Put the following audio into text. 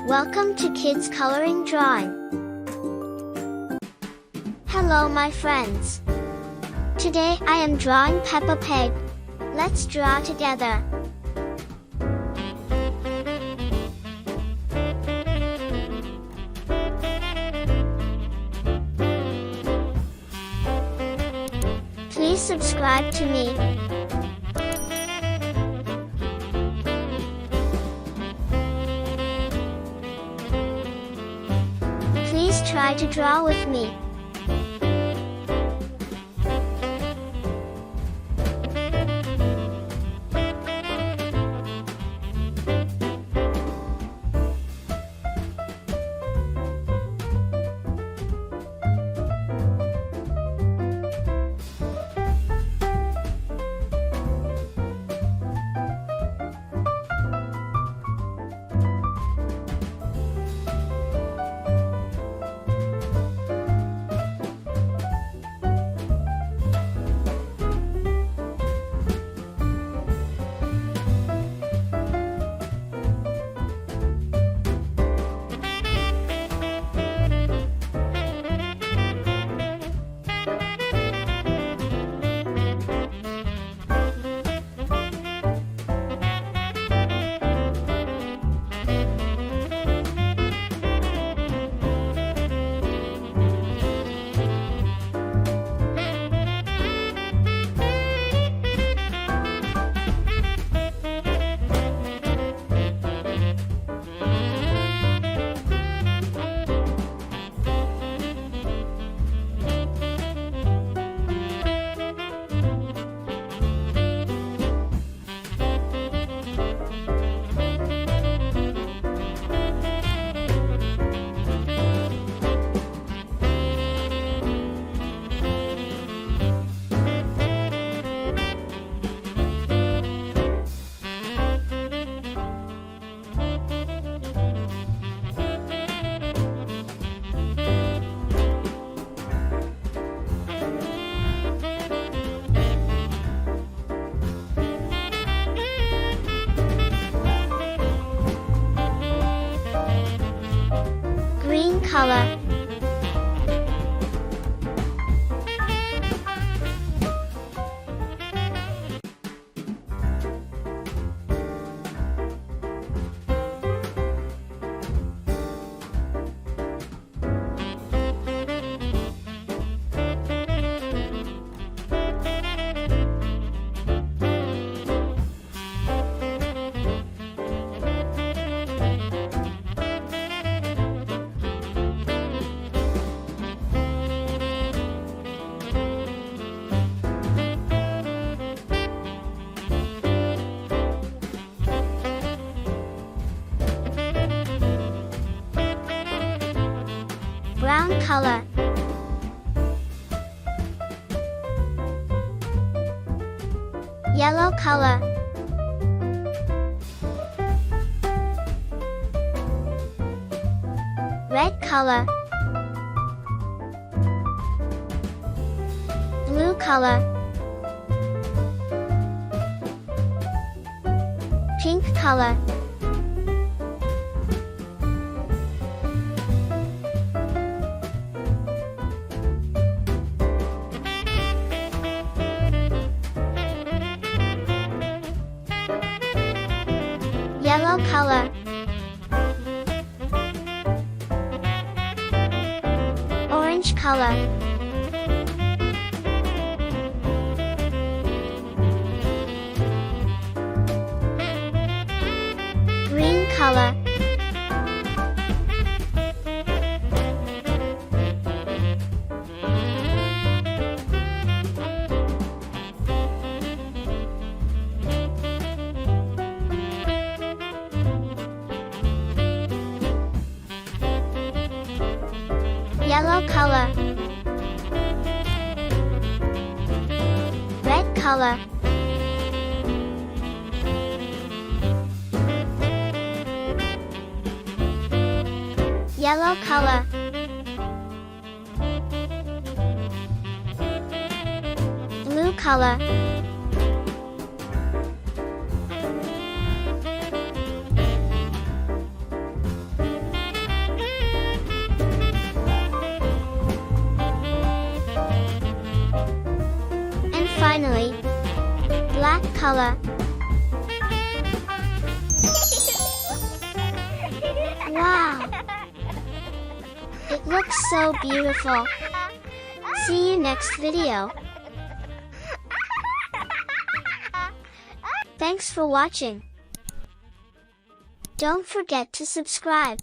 Welcome to Kids Coloring Drawing. Hello my friends. Today I am drawing Peppa Pig. Let's draw together. Please subscribe to me. Please try to draw with me. Green color. Brown color. Yellow color. Red color. Blue color. Pink color. Yellow color. Orange color. Green color. Yellow color. Red color. Yellow color. Blue color. finally, black color. Wow! It looks so beautiful. See you next video. Thanks for watching. Don't forget to subscribe.